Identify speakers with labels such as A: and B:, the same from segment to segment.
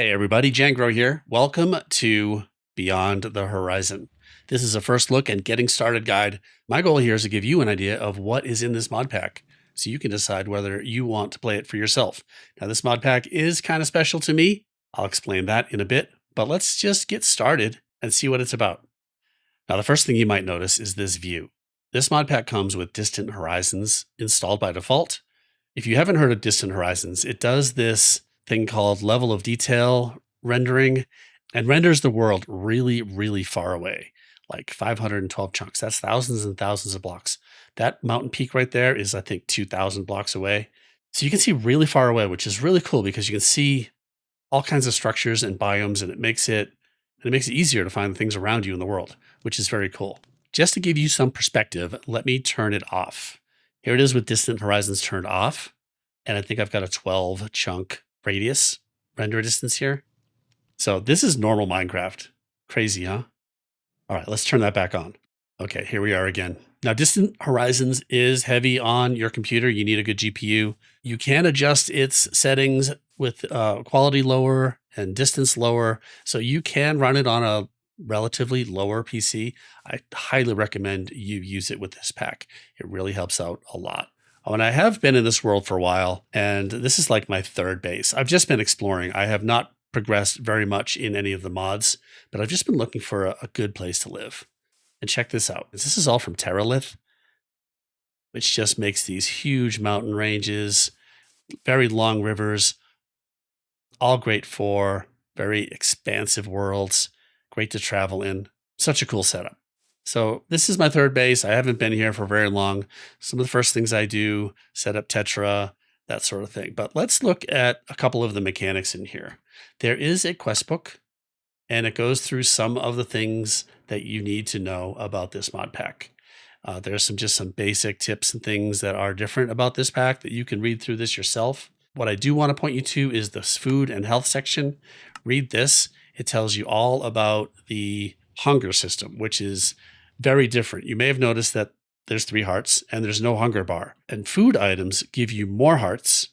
A: Hey everybody, Jangro here. Welcome to Beyond the Horizon. This is a first look and getting started guide. My goal here is to give you an idea of what is in this mod pack so you can decide whether you want to play it for yourself. Now this mod pack is kind of special to me. I'll explain that in a bit, but let's just get started and see what it's about. Now the first thing you might notice is this view. This mod pack comes with Distant Horizons installed by default. If you haven't heard of Distant Horizons, it does this thing called level of detail rendering and renders the world really, really far away, like 512 chunks. That's thousands and thousands of blocks. That mountain peak right there is, I think, 2,000 blocks away. So you can see really far away, which is really cool because you can see all kinds of structures and biomes, and it makes it easier to find the things around you in the world, which is very cool. Just to give you some perspective, let me turn it off. Here it is with Distant Horizons turned off. And I think I've got a 12 chunk radius render distance here. So this is normal Minecraft. Crazy, huh? All right, let's turn that back on. Okay, here we are again. Now, Distant Horizons is heavy on your computer. You need a good GPU. You can adjust its settings with quality lower and distance lower. So you can run it on a relatively lower PC. I highly recommend you use it with this pack. It really helps out a lot. And I have been in this world for a while, and this is like my third base. I've just been exploring. I have not progressed very much in any of the mods, but I've just been looking for a good place to live. And check this out. This is all from Terralith, which just makes these huge mountain ranges, very long rivers, all great for very expansive worlds, great to travel in. Such a cool setup. So this is my third base. I haven't been here for very long. Some of the first things I do, set up Tetra, that sort of thing. But let's look at a couple of the mechanics in here. There is a quest book, and it goes through some of the things that you need to know about this mod pack. There's just some basic tips and things that are different about this pack that you can read through this yourself. What I do want to point you to is this food and health section. Read this. It tells you all about the hunger system, which is very different. You may have noticed that there's 3 hearts and there's no hunger bar. And food items give you more hearts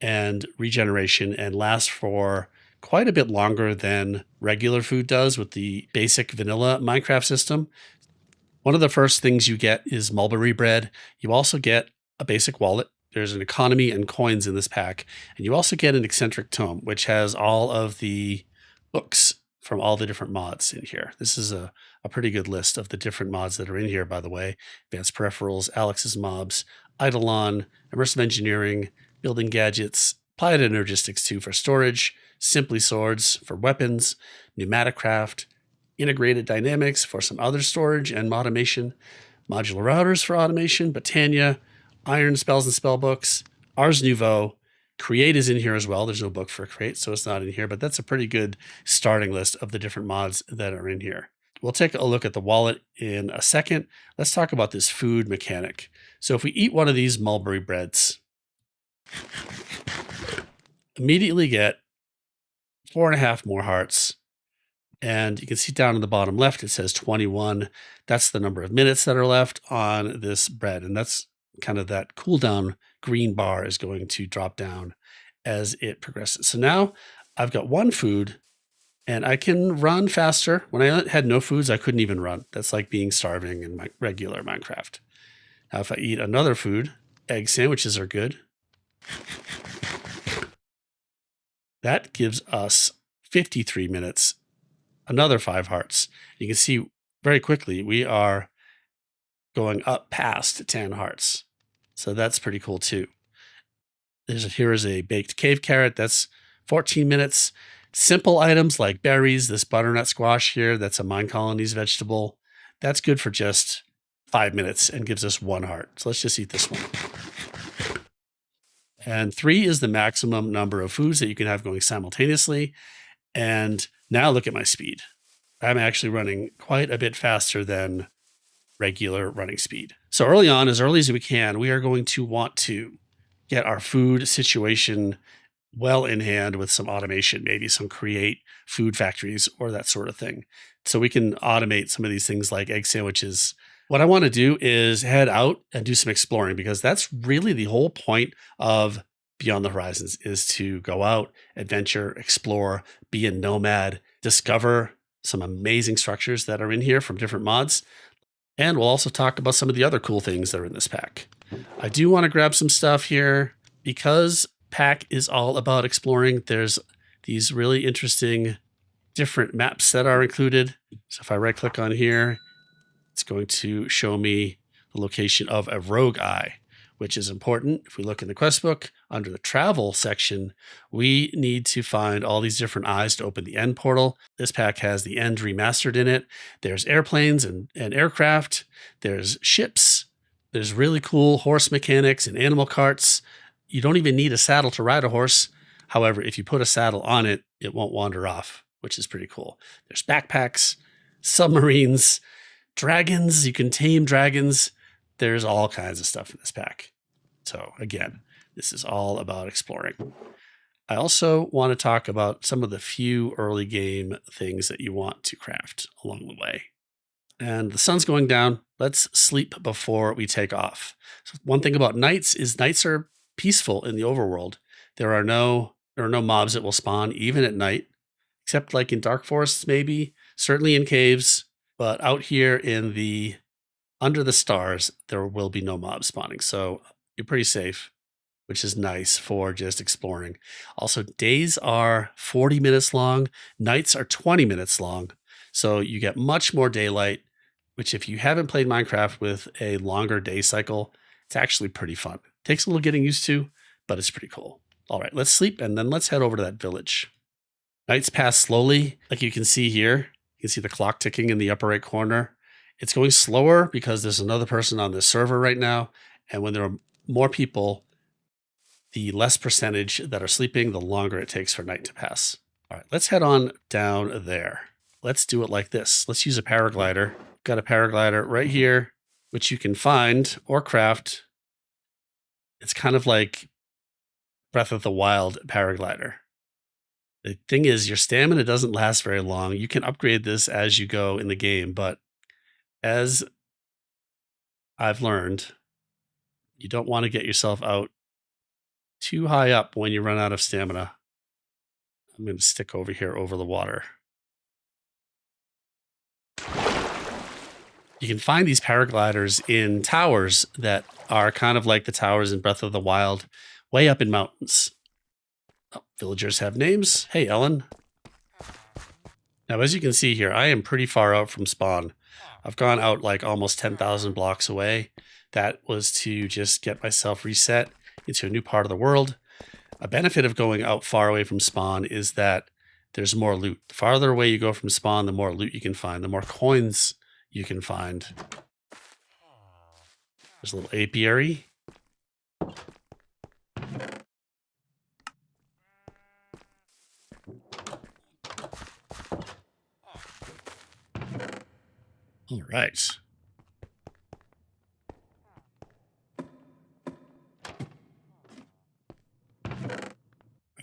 A: and regeneration and last for quite a bit longer than regular food does with the basic vanilla Minecraft system. One of the first things you get is mulberry bread. You also get a basic wallet. There's an economy and coins in this pack. And you also get an eccentric tome, which has all of the books from all the different mods in here. This is a pretty good list of the different mods that are in here, by the way. Advanced Peripherals, Alex's Mobs, Eidolon, Immersive Engineering, Building Gadgets, applied Energistics 2 for storage, Simply Swords for weapons, Nomadic Craft, Integrated Dynamics for some other storage and automation, Modular Routers for automation, Botania, Iron Spells and Spellbooks, Ars Nouveau, Create is in here as well. There's no book for Create, so it's not in here, but that's a pretty good starting list of the different mods that are in here. We'll take a look at the wallet in a second. Let's talk about this food mechanic. So if we eat one of these mulberry breads, immediately get 4.5 more hearts. And you can see down in the bottom left, it says 21. That's the number of minutes that are left on this bread. And that's kind of that cooldown green bar is going to drop down as it progresses. So now I've got one food and I can run faster. When I had no foods, I couldn't even run. That's like being starving in my regular Minecraft. Now, if I eat another food, egg sandwiches are good. That gives us 53 minutes, another 5 hearts. You can see very quickly we are going up past 10 hearts. So that's pretty cool too. Here is a baked cave carrot. That's 14 minutes. Simple items like berries, this butternut squash here, that's a Mine Colonies vegetable. That's good for just 5 minutes and gives us 1 heart. So let's just eat this one. And 3 is the maximum number of foods that you can have going simultaneously. And now look at my speed. I'm actually running quite a bit faster than regular running speed. So early on, as early as we can, we are going to want to get our food situation well in hand with some automation, maybe some create food factories or that sort of thing. So we can automate some of these things like egg sandwiches. What I want to do is head out and do some exploring because that's really the whole point of Beyond the Horizons is to go out, adventure, explore, be a nomad, discover some amazing structures that are in here from different mods. And we'll also talk about some of the other cool things that are in this pack. I do want to grab some stuff here because pack is all about exploring. There's these really interesting different maps that are included. So if I right click on here, it's going to show me the location of a rogue eye, which is important. If we look in the quest book under the travel section, we need to find all these different eyes to open the end portal. This pack has the end remastered in it. There's airplanes and aircraft. There's ships. There's really cool horse mechanics and animal carts. You don't even need a saddle to ride a horse. However, if you put a saddle on it, it won't wander off, which is pretty cool. There's backpacks, submarines, dragons. You can tame dragons. There's all kinds of stuff in this pack. So again, this is all about exploring. I also want to talk about some of the few early game things that you want to craft along the way. And the sun's going down. Let's sleep before we take off. So one thing about nights is nights are peaceful in the overworld. There are no mobs that will spawn even at night, except like in dark forests, maybe, certainly in caves, but out here in the under the stars, there will be no mobs spawning. So you're pretty safe, which is nice for just exploring. Also, days are 40 minutes long. Nights are 20 minutes long. So you get much more daylight, which if you haven't played Minecraft with a longer day cycle, it's actually pretty fun. Takes a little getting used to, but it's pretty cool. All right, let's sleep and then let's head over to that village. Nights pass slowly, like you can see here. You can see the clock ticking in the upper right corner. It's going slower because there's another person on this server right now. And when there are more people, the less percentage that are sleeping, the longer it takes for night to pass. All right, let's head on down there. Let's do it like this. Let's use a paraglider. Got a paraglider right here, which you can find or craft. It's kind of like Breath of the Wild paraglider. The thing is, your stamina doesn't last very long. You can upgrade this as you go in the game, but as I've learned, you don't want to get yourself out too high up when you run out of stamina. I'm going to stick over here over the water. You can find these paragliders in towers that are kind of like the towers in Breath of the Wild, way up in mountains. Oh, villagers have names. Hey, Ellen. Now, as you can see here, I am pretty far out from spawn. I've gone out like almost 10,000 blocks away. That was to just get myself reset into a new part of the world. A benefit of going out far away from spawn is that there's more loot. The farther away you go from spawn, the more loot you can find, the more coins you can find. There's a little apiary. All right.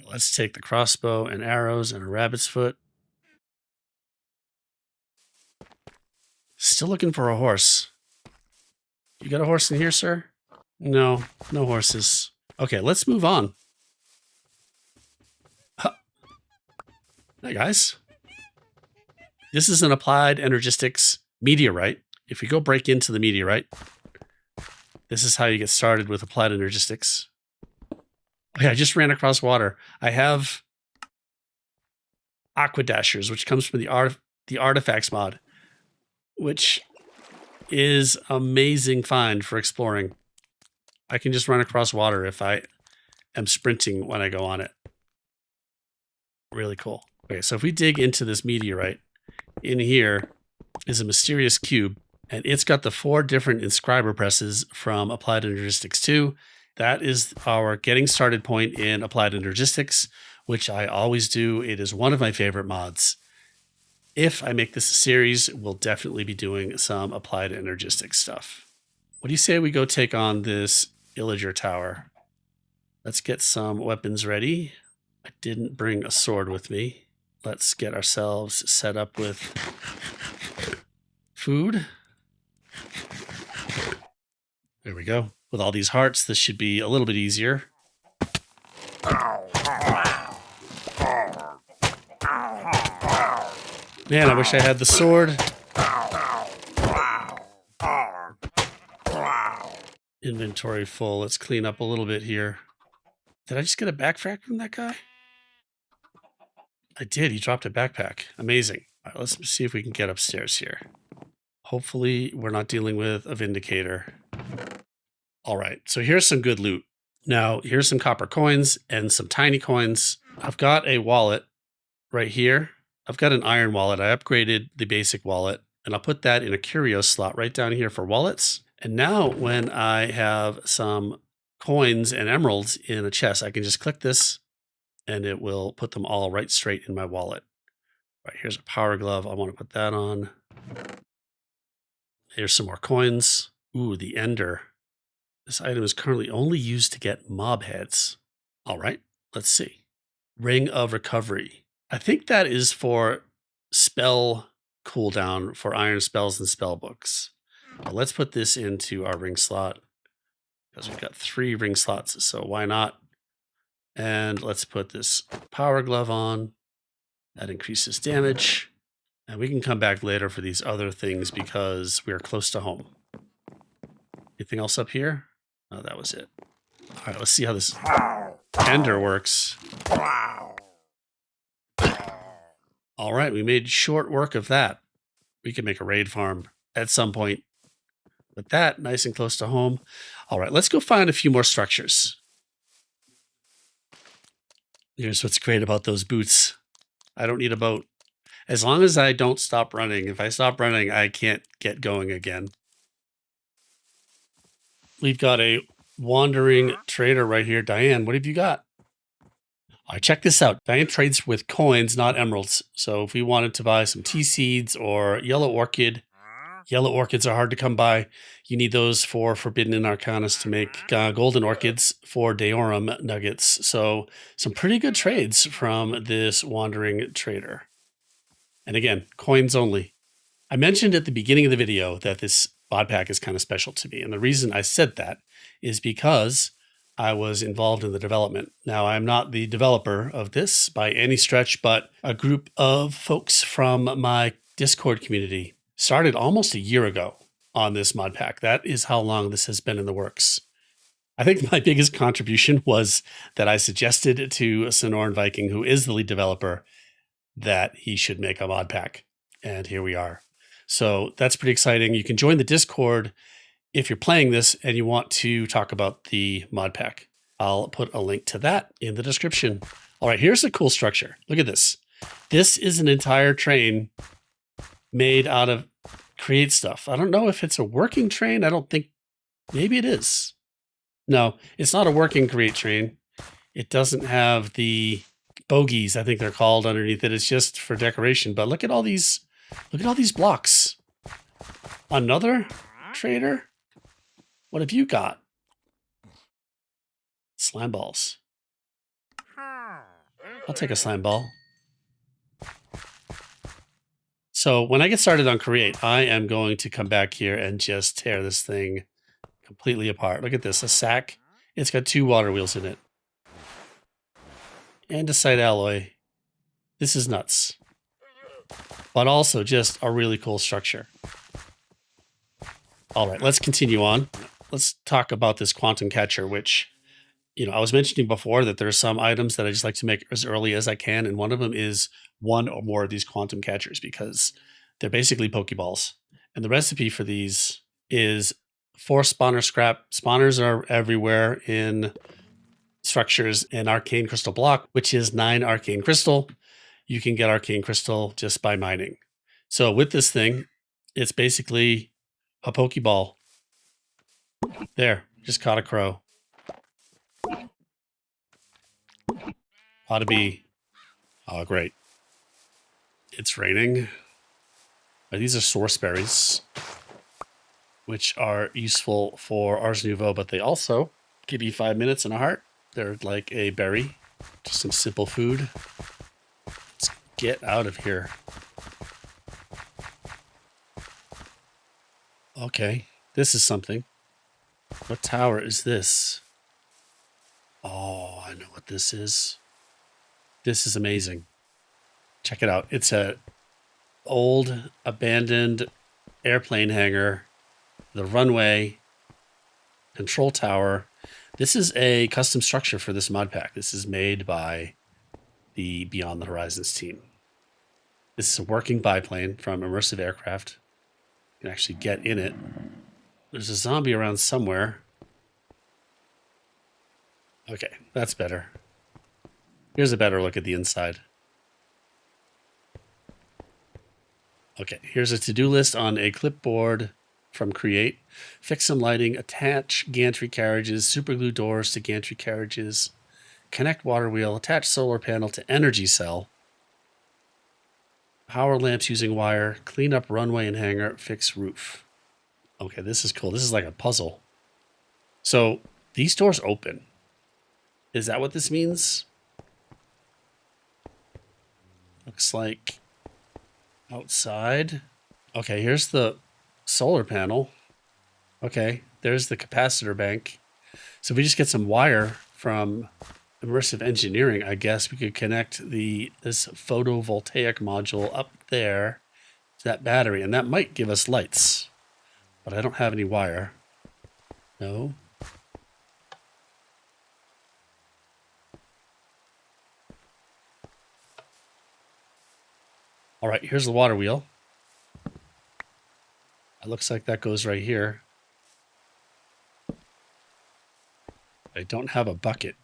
A: Let's take the crossbow and arrows and a rabbit's foot. Still looking for a horse. You got a horse in here, sir? No, no horses. Okay, let's move on. Hey, guys. This is an applied Energistics meteorite. If we go break into the meteorite, this is how you get started with applied Energistics. Okay, I just ran across water. I have Aquadashers, which comes from the Artifacts mod, which is amazing find for exploring. I can just run across water if I am sprinting when I go on it. Really cool. Okay, so if we dig into this meteorite, in here is a mysterious cube, and it's got the 4 different inscriber presses from Applied Energistics 2. That is our getting started point in Applied Energistics, which I always do. It is one of my favorite mods. If I make this a series, we'll definitely be doing some Applied Energistics stuff. What do you say we go take on this Illager Tower? Let's get some weapons ready. I didn't bring a sword with me. Let's get ourselves set up with food. There we go. With all these hearts, this should be a little bit easier. Man, I wish I had the sword. Inventory full. Let's clean up a little bit here. Did I just get a backpack from that guy? I did. He dropped a backpack. Amazing. All right, let's see if we can get upstairs here. Hopefully we're not dealing with a Vindicator. All right, so here's some good loot. Now, here's some copper coins and some tiny coins. I've got a wallet right here. I've got an iron wallet. I upgraded the basic wallet, and I'll put that in a curio slot right down here for wallets. And now when I have some coins and emeralds in a chest, I can just click this and it will put them all right straight in my wallet. All right, here's a power glove. I want to put that on. Here's some more coins. Ooh, the ender. This item is currently only used to get mob heads. All right, let's see. Ring of Recovery. I think that is for spell cooldown for iron spells and spell books. But let's put this into our ring slot because we've got 3 ring slots, so why not? And let's put this power glove on. That increases damage. And we can come back later for these other things because we're close to home. Anything else up here? Oh, that was it. All right, let's see how this ender works. All right, we made short work of that. We can make a raid farm at some point. With that, nice and close to home. All right, let's go find a few more structures. Here's what's great about those boots. I don't need a boat. As long as I don't stop running. If I stop running, I can't get going again. We've got a wandering trader right here. Diane, what have you got? All right, check this out. Diane trades with coins, not emeralds. So if we wanted to buy some tea seeds or yellow orchids are hard to come by. You need those for Forbidden and Arcanas to make golden orchids for Deorum nuggets. So some pretty good trades from this wandering trader. And again, coins only. I mentioned at the beginning of the video that this modpack is kind of special to me. And the reason I said that is because I was involved in the development. Now, I'm not the developer of this by any stretch, but a group of folks from my Discord community started almost a year ago on this modpack. That is how long this has been in the works. I think my biggest contribution was that I suggested to Sonoran Viking, who is the lead developer, that he should make a modpack. And here we are. So that's pretty exciting. You can join the Discord if you're playing this and you want to talk about the modpack. I'll put a link to that in the description. All right, here's a cool structure. Look at this. This is an entire train made out of create stuff. I don't know if it's a working train. I don't think, maybe it is. No, it's not a working create train. It doesn't have the bogies, I think they're called, underneath it. It's just for decoration. But look at all these blocks. Another trader? What have you got? Slime balls. I'll take a slime ball. So when I get started on Create, I am going to come back here and just tear this thing completely apart. Look at this, a sack. It's got 2 water wheels in it. Andesite alloy. This is nuts. But also just a really cool structure. All right, let's continue on. Let's talk about this quantum catcher, which, I was mentioning before that there are some items that I just like to make as early as I can. And one of them is 1 or more of these quantum catchers because they're basically Pokeballs. And the recipe for these is 4 spawner scrap. Spawners are everywhere in structures and arcane crystal block, which is 9 arcane crystal. You can get arcane crystal just by mining. So with this thing, it's basically a Pokeball. There, just caught a crow. Ought to be. Oh, great. It's raining. These are source berries, which are useful for Ars Nouveau, but they also give you 5 minutes and a heart. They're like a berry, just some simple food. Let's get out of here. Okay, this is something. What tower is this? Oh, I know what this is. This is amazing. Check it out. It's a old abandoned airplane hangar, the runway, control tower. This is a custom structure for this mod pack. This is made by the Beyond the Horizons team. This is a working biplane from Immersive Aircraft. You can actually get in it. There's a zombie around somewhere. Okay, that's better. Here's a better look at the inside. Okay, here's a to-do list on a clipboard from Create. Fix some lighting, attach gantry carriages, superglue doors to gantry carriages, connect water wheel, attach solar panel to energy cell, power lamps using wire, clean up runway and hangar, fix roof. Okay, this is cool. This is like a puzzle. So these doors open. Is that what this means? Looks like outside. Okay, here's the solar panel. Okay, there's the capacitor bank. So if we just get some wire from Immersive Engineering, I guess we could connect this photovoltaic module up there to that battery, and that might give us lights. But I don't have any wire. No. All right, here's the water wheel. It looks like that goes right here. I don't have a bucket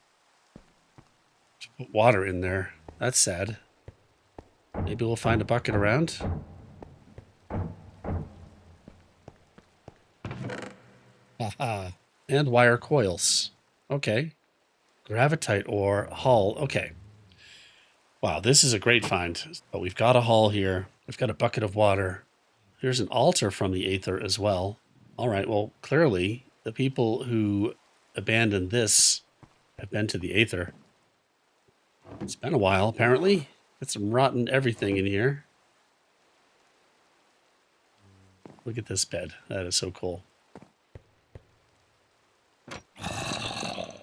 A: to put water in there. That's sad. Maybe we'll find a bucket around. Haha. And wire coils. Okay. Gravitite ore hull. Okay. Wow, this is a great find. But we've got a hull here. We've got a bucket of water. There's an altar from the Aether as well. All right, well, clearly the people who abandoned this have been to the Aether. It's been a while, apparently. Got some rotten everything in here. Look at this bed. That is so cool.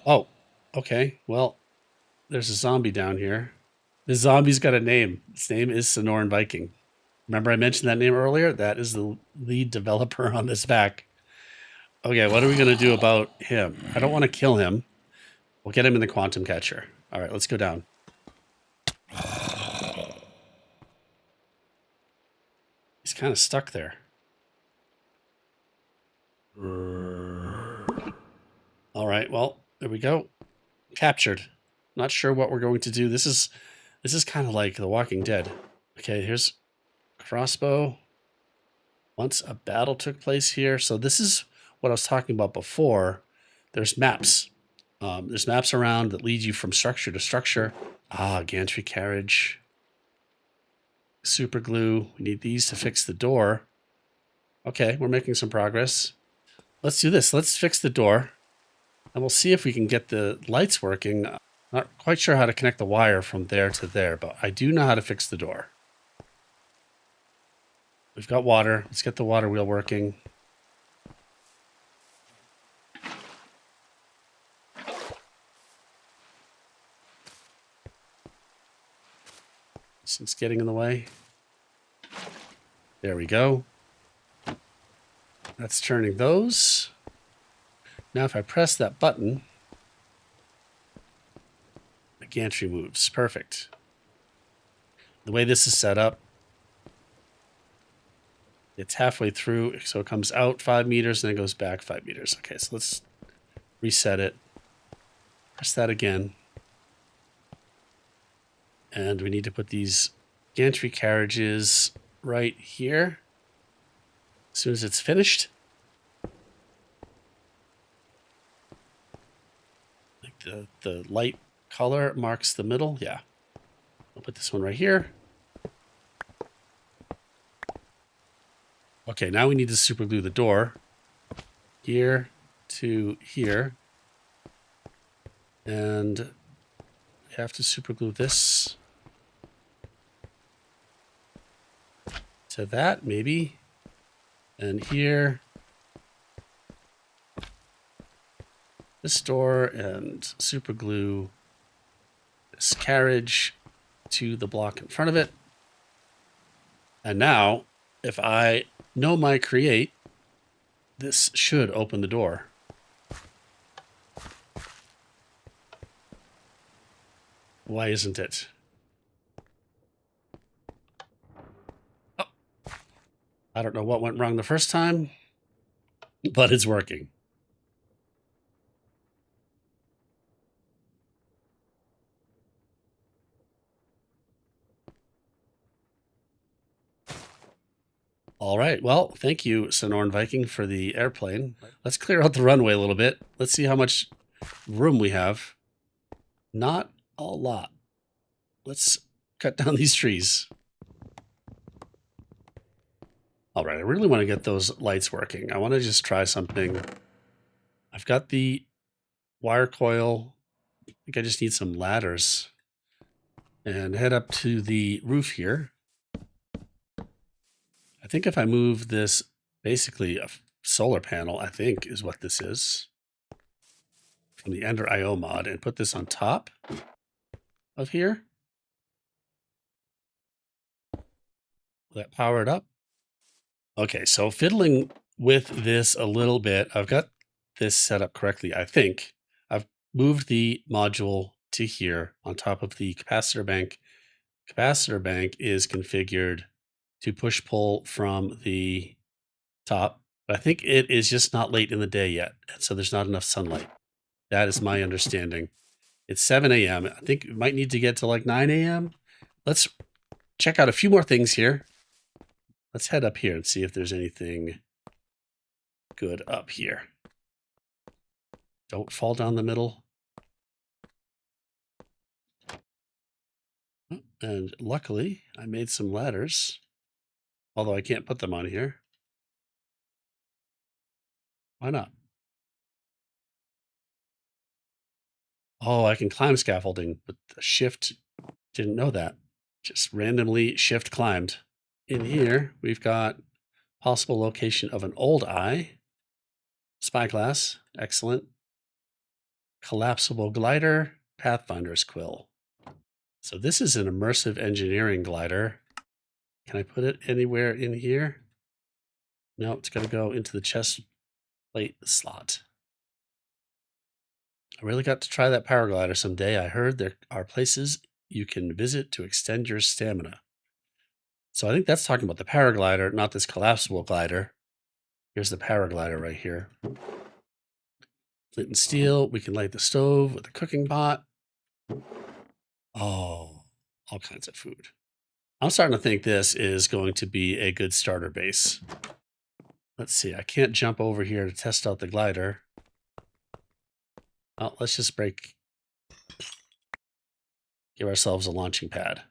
A: Oh, okay. Well, there's a zombie down here. The zombie's got a name. Its name is Sonoran Viking. Remember I mentioned that name earlier? That is the lead developer on this pack. Okay, what are we going to do about him? I don't want to kill him. We'll get him in the quantum catcher. All right, let's go down. He's kind of stuck there. All right, well, there we go. Captured. Not sure what we're going to do. This is kind of like The Walking Dead. Okay, here's crossbow. Once a battle took place here. So this is what I was talking about before. There's maps. There's maps around that lead you from structure to structure. Ah, gantry carriage. Super glue. We need these to fix the door. Okay, we're making some progress. Let's do this. Let's fix the door. And we'll see if we can get the lights working. Not quite sure how to connect the wire from there to there, but I do know how to fix the door. We've got water. Let's get the water wheel working. It's getting in the way. There we go. That's turning those. Now if I press that button, the gantry moves. Perfect. The way this is set up, it's halfway through, so it comes out 5 meters and then goes back 5 meters. Okay, so let's reset it. Press that again. And we need to put these gantry carriages right here. As soon as it's finished. Like the light color marks the middle. Yeah. I'll put this one right here. Okay, now we need to super glue the door. Here to here. And we have to super glue this to that, maybe. And here, this door, and super glue this carriage to the block in front of it. And now, if I know my create, this should open the door. Why isn't it? Oh, I don't know what went wrong the first time, but it's working. All right. Well, thank you, Sonoran Viking, for the airplane. Let's clear out the runway a little bit. Let's see how much room we have. Not a lot. Let's cut down these trees. All right. I really want to get those lights working. I want to just try something. I've got the wire coil. I think I just need some ladders. And head up to the roof here. I think if I move this, basically a solar panel, I think is what this is, from the Ender IO mod, and put this on top of here. Will that power it up? Okay, so fiddling with this a little bit, I've got this set up correctly, I think. I've moved the module to here on top of the capacitor bank. Capacitor bank is configured to push-pull from the top, but I think it is just not late in the day yet, and so there's not enough sunlight. That is my understanding. It's 7 a.m. I think it might need to get to like 9 a.m. Let's check out a few more things here. Let's head up here and see if there's anything good up here. Don't fall down the middle. And luckily, I made some ladders, although I can't put them on here. Why not? Oh, I can climb scaffolding with the shift. Didn't know that. Just randomly shift climbed. In here, we've got possible location of an old eye. Spyglass, excellent. Collapsible glider, Pathfinder's quill. So this is an immersive engineering glider. Can I put it anywhere in here? No, it's going to go into the chest plate slot. I really got to try that paraglider someday. I heard there are places you can visit to extend your stamina. So I think that's talking about the paraglider, not this collapsible glider. Here's the paraglider right here. Flint and steel. We can light the stove with a cooking pot. Oh, all kinds of food. I'm starting to think this is going to be a good starter base. Let's see. I can't jump over here to test out the glider. Well, let's just give ourselves a launching pad.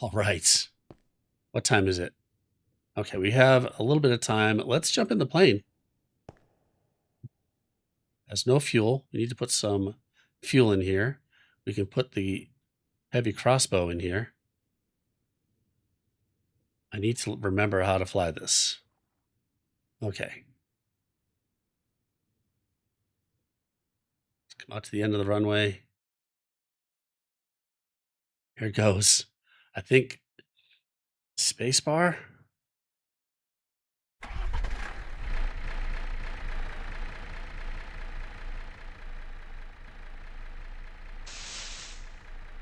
A: All right. What time is it? Okay, we have a little bit of time. Let's jump in the plane. Has no fuel. We need to put some fuel in here. We can put the heavy crossbow in here. I need to remember how to fly this. Okay. Let's come out to the end of the runway. Here it goes. I think spacebar.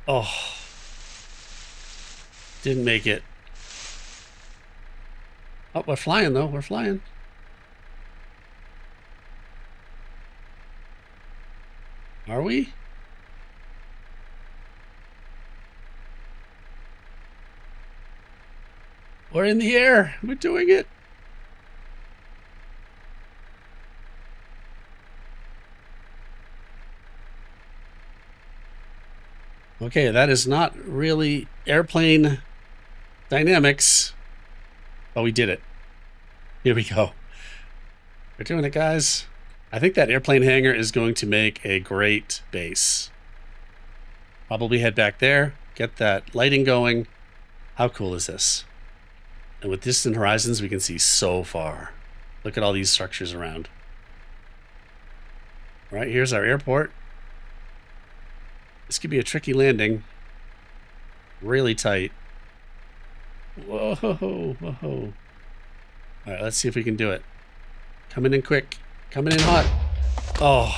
A: Oh, didn't make it. Oh, we're flying though. We're flying. Are we? We're in the air. We're doing it. Okay, that is not really airplane dynamics, but we did it. Here we go. We're doing it, guys. I think that airplane hangar is going to make a great base. Probably head back there, get that lighting going. How cool is this? And with distant horizons, we can see so far. Look at all these structures around. All right, here's our airport. This could be a tricky landing. Really tight. Whoa, whoa. All right, let's see if we can do it. Coming in quick. Coming in hot. Oh.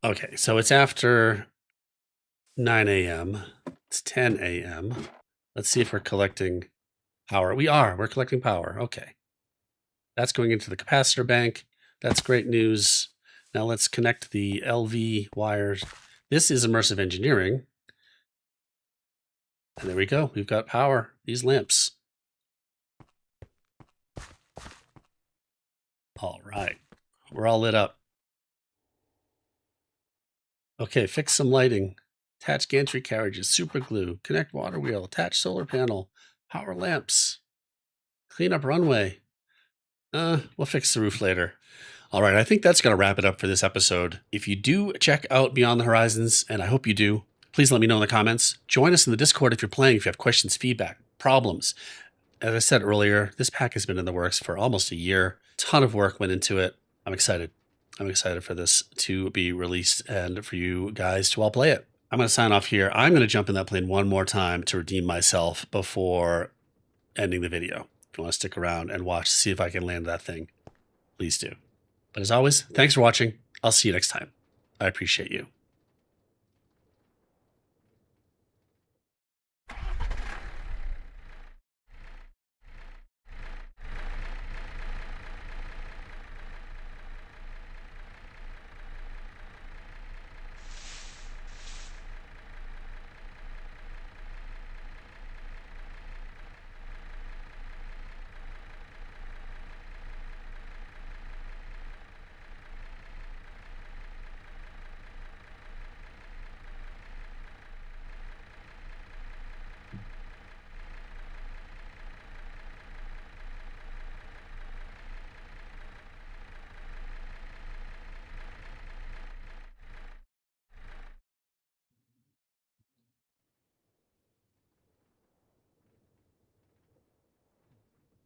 A: Okay, so it's after 9 a.m. It's 10 a.m. Let's see if we're collecting power. We are. We're collecting power. Okay. That's going into the capacitor bank. That's great news. Now let's connect the LV wires. This is immersive engineering. And there we go. We've got power. These lamps. All right. We're all lit up. Okay, fix some lighting. Attach gantry carriages, super glue, connect water wheel, attach solar panel, power lamps, clean up runway. We'll fix the roof later. All right, I think that's going to wrap it up for this episode. If you do check out Beyond the Horizons, and I hope you do, please let me know in the comments. Join us in the Discord if you're playing, if you have questions, feedback, problems. As I said earlier, this pack has been in the works for almost a year. Ton of work went into it. I'm excited. I'm excited for this to be released and for you guys to all play it. I'm going to sign off here. I'm going to jump in that plane one more time to redeem myself before ending the video. If you want to stick around and watch, see if I can land that thing, please do. But as always, thanks for watching. I'll see you next time. I appreciate you.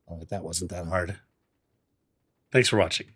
A: All right, that wasn't that hard. Thanks for watching.